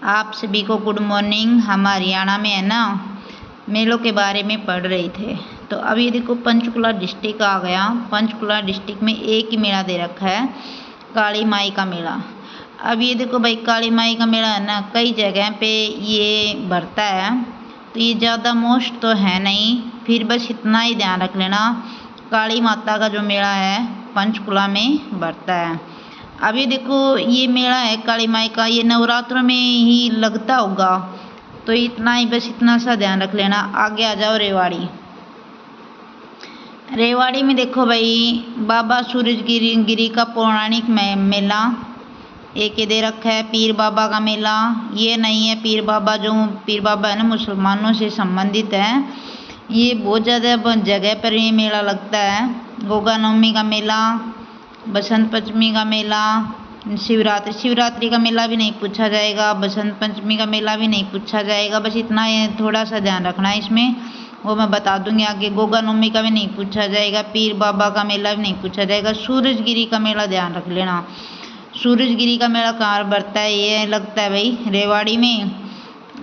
आप सभी को गुड मॉर्निंग। हम हरियाणा में है ना मेलों के बारे में पढ़ रहे थे। तो अब ये देखो पंचकुला डिस्ट्रिक्ट आ गया। पंचकुला डिस्ट्रिक्ट में एक ही मेला दे रखा है, काली माई का मेला। अब ये देखो भाई, काली माई का मेला है ना कई जगह पे ये भरता है, तो ये ज़्यादा मोस्ट तो है नहीं, फिर बस इतना ही ध्यान रख लेना, काली माता का जो मेला है पंचकुला में भरता है। अब ये देखो ये मेला है काली माई का, ये नवरात्रों में ही लगता होगा, तो इतना ही, बस इतना सा ध्यान रख लेना। आगे आ जाओ रेवाड़ी। रेवाड़ी में देखो भाई, बाबा सूरजगिरी गिरी का पौराणिक मेला एक दे रखा है। पीर बाबा का मेला ये नहीं है, पीर बाबा जो पीर बाबा है ना मुसलमानों से संबंधित है, ये बहुत ज़्यादा जगह पर ये मेला लगता है। गोगा नवमी का मेला, बसंत पंचमी का मेला, शिवरात्रि का मेला भी नहीं पूछा जाएगा, बसंत पंचमी का मेला भी नहीं पूछा जाएगा। बस इतना थोड़ा सा ध्यान रखना है इसमें, वो मैं बता दूंगी आगे। गोगा नवमी का भी नहीं पूछा जाएगा, पीर बाबा का मेला भी नहीं पूछा जाएगा। सूरजगिरी का मेला ध्यान रख लेना। सूरजगिरी का मेला कहाँ बढ़ता है, ये लगता है भाई रेवाड़ी में,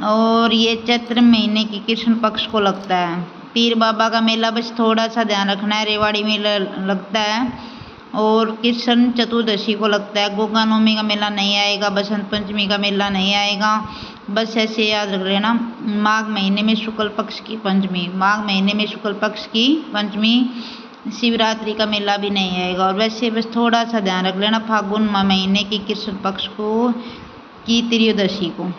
और ये चैत्र महीने की कृष्ण पक्ष को लगता है। पीर बाबा का मेला बस थोड़ा सा ध्यान रखना है, रेवाड़ी में लगता है, और कृष्ण चतुर्दशी को लगता है। गोगा नवमी का मेला नहीं आएगा, बसंत पंचमी का मेला नहीं आएगा। बस ऐसे याद रख लेना। माघ महीने में शुक्ल पक्ष की पंचमी, माघ महीने में शुक्ल पक्ष की पंचमी, शिवरात्रि का मेला भी नहीं आएगा। और वैसे बस थोड़ा सा ध्यान रख लेना, फागुन महीने की कृष्ण पक्ष को की त्रयोदशी को,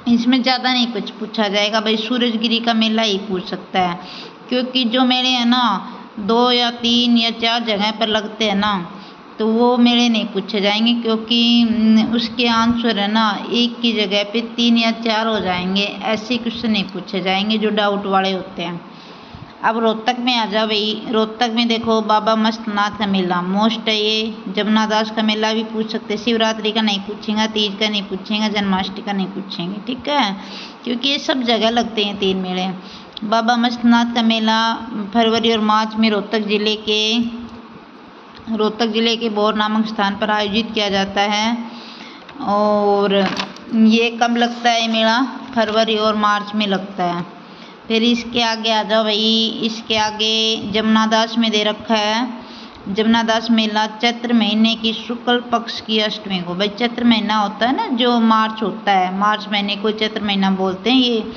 इसमें ज़्यादा नहीं कुछ पूछा जाएगा भाई। सूरजगिरी का मेला ही पूछ सकता है, क्योंकि जो मेले हैं ना 2 या 3 या 4 जगह पर लगते हैं ना, तो वो मेले नहीं पूछे जाएंगे, क्योंकि उसके आंसर है ना एक की जगह पे 3 या 4 हो जाएंगे। ऐसे क्वेश्चन नहीं पूछे जाएंगे जो डाउट वाले होते हैं। अब रोहतक में आ जाओ भाई। रोहतक में देखो बाबा मस्तनाथ का मेला मोस्ट है ये। जमुना दास का मेला भी पूछ सकते, शिवरात्रि का नहीं पूछेंगे, तीज का नहीं पूछेंगे, जन्माष्टमी का नहीं पूछेंगे, ठीक है, क्योंकि ये सब जगह लगते हैं 3 मेले। बाबा मस्तनाथ का मेला फरवरी और मार्च में रोहतक जिले के बोर नामक स्थान पर आयोजित किया जाता है। और ये कब लगता है, ये मेला फरवरी और मार्च में लगता है। फिर इसके आगे आ जाओ भाई। इसके आगे जमुना दास में दे रखा है। जमुना दास मेला चैत्र महीने की शुक्ल पक्ष की अष्टमी को, भाई चैत्र महीना होता है ना जो मार्च होता है, मार्च महीने को चैत्र महीना बोलते हैं। ये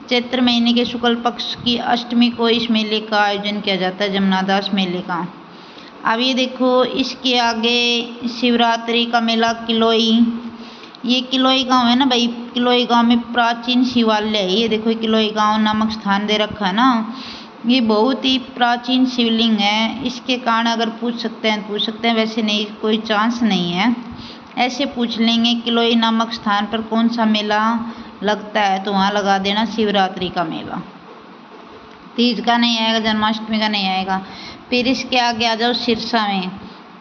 चैत्र महीने के शुक्ल पक्ष की अष्टमी को इस मेले का आयोजन किया जाता है, जमुना दास मेले का। अब ये देखो इसके आगे शिवरात्रि का मेला किलोई। ये किलोई गांव है ना भाई, किलोई गांव में प्राचीन शिवालय है। ये देखो किलोई गांव नामक स्थान दे रखा है ना, ये बहुत ही प्राचीन शिवलिंग है। इसके कारण अगर पूछ सकते हैं पूछ सकते हैं, वैसे नहीं, कोई चांस नहीं है। ऐसे पूछ लेंगे किलोई नामक स्थान पर कौन सा मेला लगता है, तो वहाँ लगा देना शिवरात्रि का मेला। तीज का नहीं आएगा, जन्माष्टमी का नहीं आएगा। फिर इसके आगे आ जाओ सिरसा में,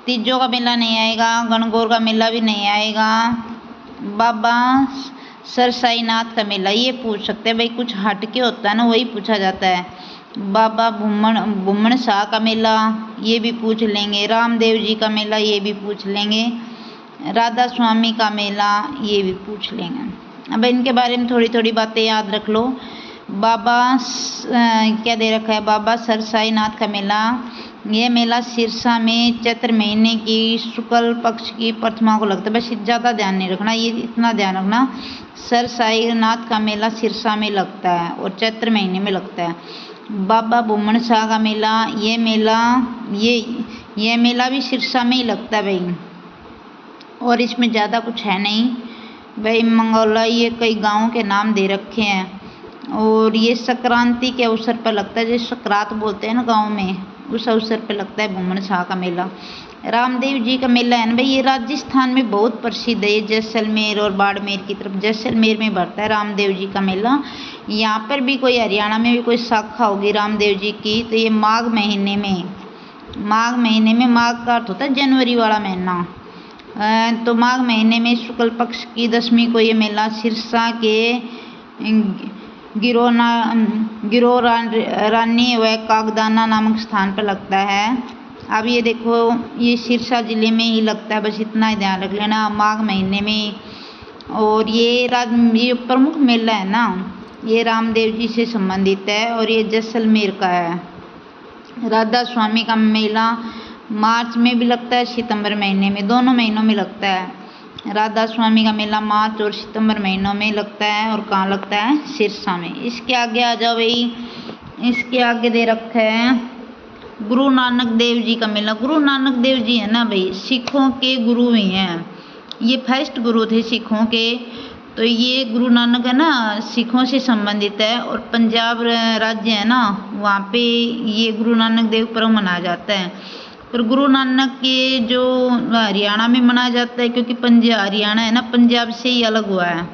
तीजों का मेला नहीं आएगा, गणगौर का मेला भी नहीं आएगा। बाबा सरसाईनाथ का मेला ये पूछ सकते हैं भाई, कुछ हटके होता है ना वही पूछा जाता है। बाबा भूमण शाह का मेला ये भी पूछ लेंगे। रामदेव जी का मेला ये भी पूछ लेंगे। राधा स्वामी का मेला ये भी पूछ लेंगे। अब इनके बारे में थोड़ी थोड़ी बातें याद रख लो। बाबा क्या दे रखा है, बाबा सरसाईनाथ का मेला, ये मेला सिरसा में चैत्र महीने की शुक्ल पक्ष की प्रथमा को लगता है। बस ज़्यादा ध्यान नहीं रखना, ये इतना ध्यान रखना, सरसाईनाथ का मेला सिरसा में लगता है और चैत्र महीने में लगता है। बाबा भूमण शाह का मेला, ये मेला भी सिरसा में ही लगता है भाई, और इसमें ज़्यादा कुछ है नहीं भाई। मंगौला ये कई गाँवों के नाम दे रखे हैं, और ये संक्रांति के अवसर पर लगता है, जैसे संक्रांत बोलते हैं ना गांव में, उस अवसर पर लगता है भूमण शाह का मेला। रामदेव जी का मेला है ना भाई, ये राजस्थान में बहुत प्रसिद्ध है, जैसलमेर और बाड़मेर की तरफ, जैसलमेर में भरता है रामदेव जी का मेला। यहाँ पर भी कोई हरियाणा में भी कोई शाखा होगी रामदेव जी की, तो ये माघ महीने में, माघ का अर्थ होता है जनवरी वाला महीना, तो माघ महीने में शुक्ल पक्ष की दशमी को ये मेला सिरसा के गिरोरानी व कागदाना नामक स्थान पर लगता है। अब ये देखो ये सिरसा जिले में ही लगता है, बस इतना ही ध्यान रख लेना। माघ महीने में और ये प्रमुख मेला है ना, ये रामदेव जी से संबंधित है और ये जैसलमेर का है। राधा स्वामी का मेला मार्च में भी लगता है, सितंबर महीने में, दोनों महीनों में लगता है। राधा स्वामी का मेला मार्च और सितंबर महीनों में लगता है। और कहाँ लगता है? सिरसा में। इसके आगे आ जाओ भाई, इसके आगे दे रखा है गुरु नानक देव जी का मेला। गुरु नानक देव जी है ना भाई, सिखों के गुरु ही हैं, ये फर्स्ट गुरु थे सिखों के। तो ये गुरु नानक है ना, सिखों से संबंधित है। और पंजाब राज्य है ना, वहाँ पे ये गुरु नानक देव पर्व मनाया जाता है। पर गुरु नानक के जो हरियाणा में मनाया जाता है, क्योंकि हरियाणा है ना, पंजाब से ही अलग हुआ है।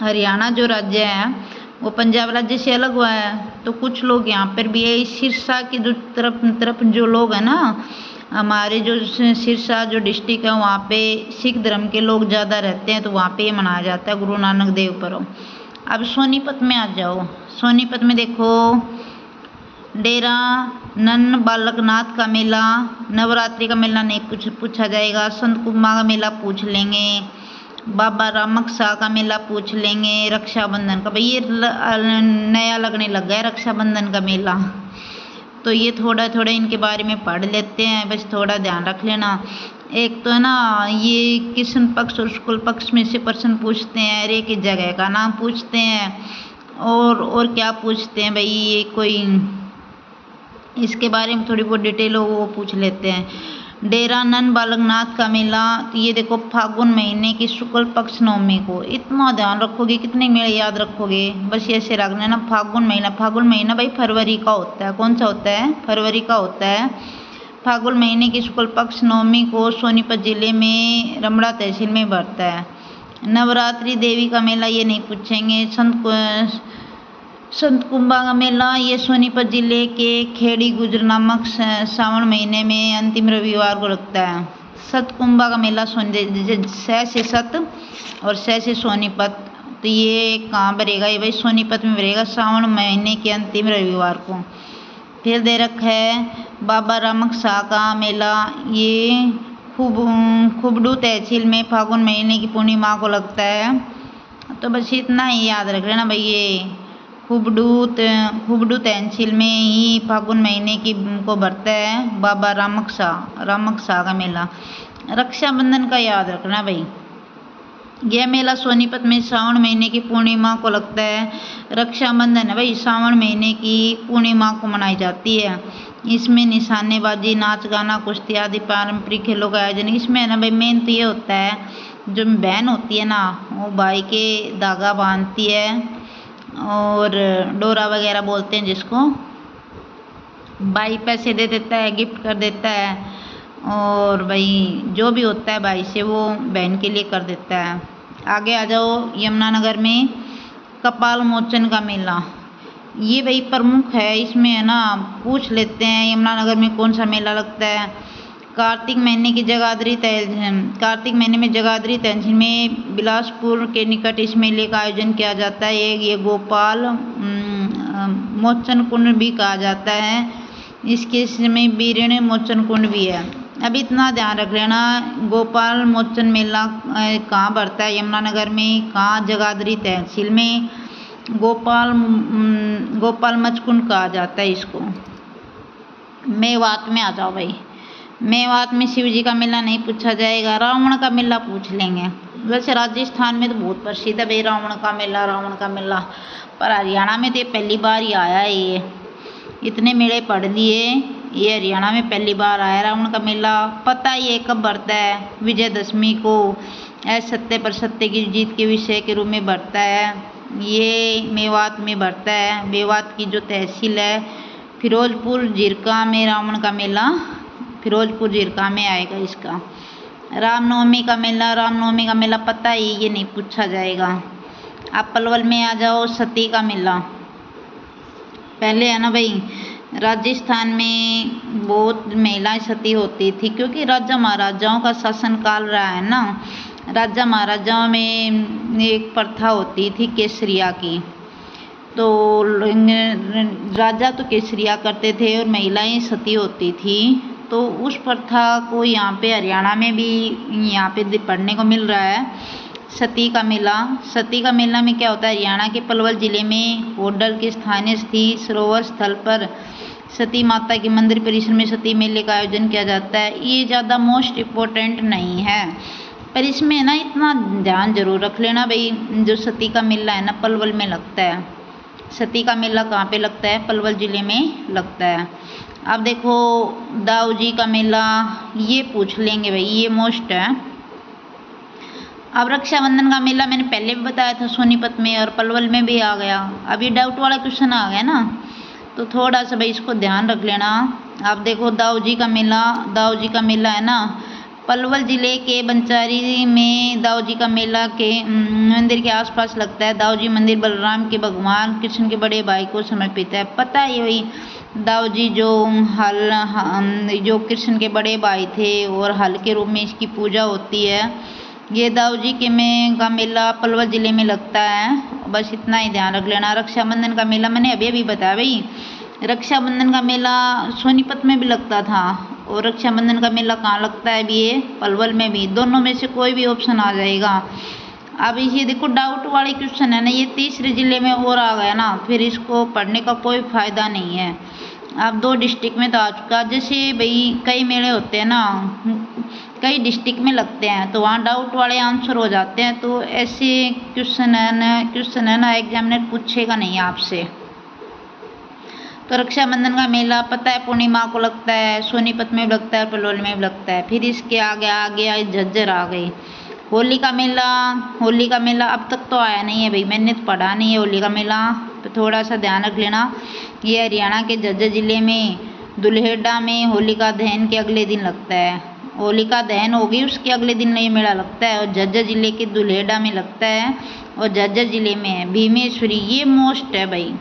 हरियाणा जो राज्य है वो पंजाब राज्य से अलग हुआ है। तो कुछ लोग यहाँ पर भी है, सिरसा के जो तरफ जो लोग हैं ना, हमारे जो सिरसा जो डिस्ट्रिक्ट है, वहाँ पे सिख धर्म के लोग ज़्यादा रहते हैं, तो वहाँ पे मनाया जाता है गुरु नानक देव पर्व। अब सोनीपत में आ जाओ। सोनीपत में देखो, डेरा नन बालकनाथ का मेला, नवरात्रि का मेला नहीं पूछा जाएगा। संत कुंभा का मेला पूछ लेंगे, बाबा रामक शाह का मेला पूछ लेंगे, रक्षाबंधन का। भाई ये नया लगने लग गया रक्षाबंधन का मेला, तो ये थोड़ा थोड़ा इनके बारे में पढ़ लेते हैं, बस थोड़ा ध्यान रख लेना। एक तो है ना, ये कृष्ण पक्ष और शुक्ल पक्ष में से प्रश्न पूछते हैं, अरे की जगह का नाम पूछते हैं, और क्या पूछते हैं भाई, ये कोई इसके बारे में थोड़ी बहुत डिटेल हो वो पूछ लेते हैं। डेरा नन बालकनाथ का मेला, तो ये देखो फागुन महीने की शुक्ल पक्ष नवमी को। इतना ध्यान रखोगे, कितने मेले याद रखोगे, बस ऐसे रखना ना। फागुन महीना भाई फरवरी का होता है। कौन सा होता है? फरवरी का होता है। फागुन महीने की शुक्ल पक्ष नवमी को सोनीपत जिले में रमड़ा तहसील में बढ़ता है। नवरात्रि देवी का मेला ये नहीं पूछेंगे। संत कुंभा का मेला ये सोनीपत जिले के खेड़ी गुजर नामक सावन महीने में अंतिम रविवार को लगता है। सत कुंभा का मेला सह से सत और सह से सोनीपत, तो ये कहाँ भरेगा? ये भाई सोनीपत में भरेगा, सावन महीने के अंतिम रविवार को। फिर दे रखा है बाबा रामक शाह का मेला, ये खुबडू तहसील में फागुन महीने की पूर्णिमा को लगता है। तो बस इतना ही याद रख लेना भाई, ये खुबडू तहसील में ही फागुन महीने की को भरता है बाबा रामक शाह का मेला। रक्षाबंधन का याद रखना भाई, यह मेला सोनीपत में सावन महीने की पूर्णिमा को लगता है। रक्षाबंधन है भाई, सावन महीने की पूर्णिमा को मनाई जाती है। इसमें निशानेबाजी, नाच गाना, कुश्ती आदि पारंपरिक खेलों का आयोजन। इसमें है ना भाई, मेन तो ये होता है, जो बहन होती है ना, वो भाई के धागा बांधती है और डोरा वगैरह बोलते हैं जिसको, भाई पैसे दे देता है, गिफ्ट कर देता है, और भाई जो भी होता है भाई से वो बहन के लिए कर देता है। आगे आ जाओ, यमुनानगर में कपाल मोचन का मेला, ये भाई प्रमुख है। इसमें है ना, पूछ लेते हैं यमुनानगर में कौन सा मेला लगता है। कार्तिक महीने में जगाधरी तहसील में बिलासपुर के निकट इस मेले का आयोजन किया जाता है। ये गोपाल मोचन कुंड भी कहा जाता है। इसके इसमें बीरण मोचन कुंड भी है। अब इतना ध्यान रख लेना, गोपाल मोचन मेला कहाँ बढ़ता है? यमुनानगर में। कहाँ? जगाधरी तहसील में। गोपाल मचकुंड कहा जाता है इसको। मेवात में आ जाओ भाई, मेवात में शिव जी का मेला नहीं पूछा जाएगा, रावण का मेला पूछ लेंगे। वैसे राजस्थान में तो बहुत प्रसिद्ध है भाई रावण का मेला, पर हरियाणा में तो पहली बार ही आया है। ये इतने मेले पढ़ लिए, ये हरियाणा में पहली बार आया रावण का मेला। पता ये कब बढ़ता है? विजयदशमी को, असत्य पर सत्य की जीत के विषय के रूप में बढ़ता है। ये मेवात में बढ़ता है। मेवात की जो तहसील है फिरोजपुर झिरका में रावण का मेला, फिरोजपुर झिरका में आएगा इसका। रामनवमी का मेला पता ही, ये नहीं पूछा जाएगा। आप पलवल में आ जाओ, सती का मेला। पहले है ना भाई, राजस्थान में बहुत महिलाएं सती होती थी, क्योंकि राजा महाराजाओं का शासनकाल रहा है ना। राजा महाराजाओं में एक प्रथा होती थी केसरिया की, तो राजा तो केसरिया करते थे और महिलाएं सती होती थी। तो उस प्रथा को यहाँ पे हरियाणा में भी यहाँ पे पढ़ने को मिल रहा है। सती का मेला। सती का मेला में क्या होता है, हरियाणा के पलवल जिले में होडल के स्थानीय स्थित सरोवर स्थल पर सती माता के मंदिर परिसर में सती मेले का आयोजन किया जाता है। ये ज़्यादा मोस्ट इम्पोर्टेंट नहीं है, पर इसमें ना इतना ध्यान जरूर रख लेना भाई, जो सती का मेला है ना पलवल में लगता है। सती का मेला कहाँ पे लगता है, पलवल जिले में लगता है। अब देखो दाऊ जी का मेला, ये पूछ लेंगे भाई, ये मोस्ट है। अब रक्षाबंधन का मेला मैंने पहले भी बताया था, सोनीपत में और पलवल में भी आ गया। अब ये डाउट वाला क्वेश्चन आ गया ना, तो थोड़ा सा भाई इसको ध्यान रख लेना। अब देखो दाऊ जी का मेला, दाऊ जी का मेला है ना पलवल जिले के बंचारी में दाऊ जी का मेला के मंदिर के आसपास लगता है। दाऊ जी मंदिर बलराम के भगवान कृष्ण के बड़े भाई को समर्पित है। पता है भाई, दाऊ जी जो कृष्ण के बड़े भाई थे और हल के रूप में इसकी पूजा होती है। ये दाऊ जी का मेला पलवल जिले में लगता है, बस इतना ही ध्यान रख लेना। रक्षाबंधन का मेला मैंने अभी बताया भाई, रक्षाबंधन का मेला सोनीपत में भी लगता था, और रक्षाबंधन का मेला कहाँ लगता है भी, ये पलवल में भी। दोनों में से कोई भी ऑप्शन आ जाएगा। अब ये देखो डाउट वाले क्वेश्चन है ना, ये तीसरे जिले में और आ गया ना, फिर इसको पढ़ने का कोई फायदा नहीं है। अब 2 डिस्ट्रिक्ट में तो आ चुका, जैसे भाई कई मेले होते हैं ना, कई डिस्ट्रिक्ट में लगते हैं, तो वहाँ डाउट वाले आंसर हो जाते हैं। तो ऐसे क्वेश्चन है ना एग्जामिनर पूछेगा नहीं आपसे। तो रक्षाबंधन का मेला पता है पूर्णिमा को लगता है, सोनीपत में भी लगता है और पलवल में भी लगता है। फिर इसके आगे झज्जर आ गई। होली का मेला अब तक तो आया नहीं है भाई, मैंने तो पढ़ा नहीं है होली का मेला, तो थोड़ा सा ध्यान रख लेना। ये हरियाणा के झज्जर जिले में दुल्हेड़ा में होलिका दहन के अगले दिन लगता है। होलिका दहन होगी उसके अगले दिन ये मेला लगता है, और झज्जर जिले के दुल्हेड़ा में लगता है, और झज्जर जिले में है भीमेश्वरी, ये मोस्ट है भाई।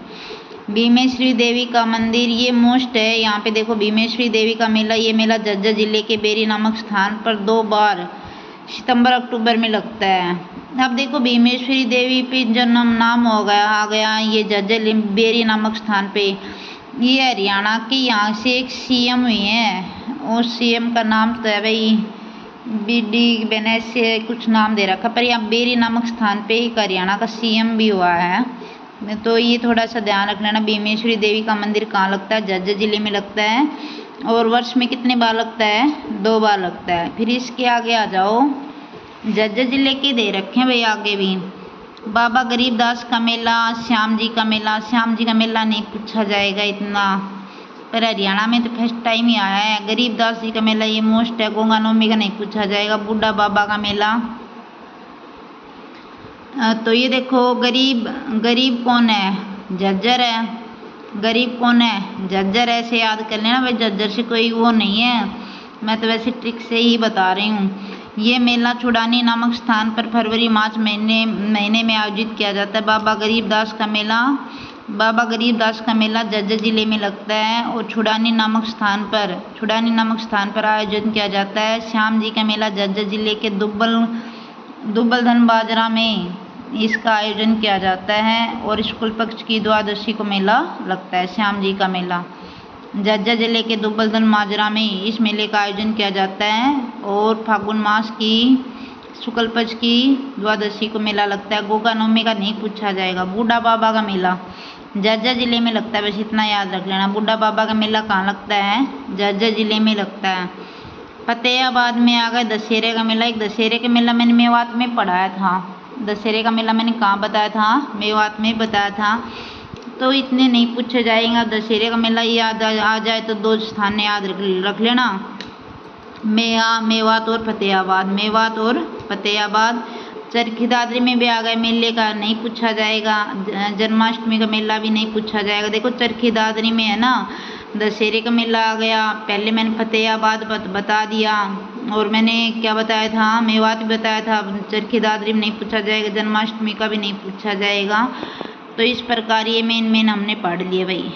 भीमेश्वरी देवी का मंदिर ये मोस्ट है। यहाँ पे देखो भीमेश्वरी देवी का मेला, ये मेला झज्जर जिले के बेरी नामक स्थान पर 2 बार सितंबर अक्टूबर में लगता है। अब देखो भीमेश्वरी देवी पे जो नाम आ गया ये झज्जर बेरी नामक स्थान पे। ये हरियाणा के यहाँ से एक सीएम हुई हैं, और सीएम का नाम तो है भाई BD बेनेस से कुछ नाम दे रखा, पर यहाँ बेरी नामक स्थान पे एक हरियाणा का सीएम भी हुआ है। तो ये थोड़ा सा ध्यान रख लेना। भीमेश्वरी देवी का मंदिर कहाँ लगता है, झज्जर जिले में लगता है, और वर्ष में कितने बार लगता है, 2 बार लगता है। फिर इसके आगे आ जाओ, झज्जर जिले के दे रखे हैं भाई आगे भी, बाबा गरीबदास का मेला, श्याम जी का मेला। श्याम जी का मेला नहीं पूछा जाएगा इतना, पर हरियाणा में तो फर्स्ट टाइम ही आया है। गरीबदास जी का मेला ये मोस्ट है। गंगा नवमी का नहीं पूछा जाएगा। बूढ़ा बाबा का मेला, तो ये देखो गरीब कौन है, झज्जर है। गरीब कौन है, झज्जर। ऐसे याद कर लेना भाई, झज्जर से कोई वो नहीं है, मैं तो वैसे ट्रिक से ही बता रही हूँ। ये मेला छुड़ानी नामक स्थान पर फरवरी मार्च महीने में आयोजित किया जाता है। बाबा गरीबदास का मेला झज्जर जिले में लगता है, और छुड़ानी नामक स्थान पर आयोजन किया जाता है। श्याम जी का मेला झज्जर जिले के दुब्बलधन बाजरा में इसका आयोजन किया जाता है, और शुक्ल पक्ष की द्वादशी को मेला लगता है। श्याम जी का मेला झज्जर जिले के दुब्बलधन माजरा में इस मेले का आयोजन किया जाता है, और फागुन मास की शुक्ल पक्ष की द्वादशी को मेला लगता है। गोगा नवमी का नहीं पूछा जाएगा। बूढ़ा बाबा का मेला झज्जर जिले में लगता है, बस इतना याद रख लेना। बूढ़ा बाबा का मेला कहाँ लगता है, झज्जर जिले में लगता है। फतेहाबाद में आ गए दशहरे का मेला। एक दशहरे का मेला मैंने मेवात में पढ़ाया था। दशहरे का मेला मैंने कहाँ बताया था, मेवात में बताया था, तो इतने नहीं पूछे जाएगा। दशहरे का मेला याद आ जाए तो 2 स्थान याद रख लेना, मेवात और फतेहाबाद। चरखी दादरी में भी आ गए, मेले का नहीं पूछा जाएगा। जन्माष्टमी का मेला भी नहीं पूछा जाएगा। देखो चरखी दादरी में है ना, दशहरे का मेला आ गया। पहले मैंने फतेहाबाद बता दिया, और मैंने क्या बताया था, मेवात भी बताया था। चरखी दादरी में नहीं पूछा जाएगा, जन्माष्टमी का भी नहीं पूछा जाएगा। तो इस प्रकार ये मेन हमने पढ़ लिए भाई।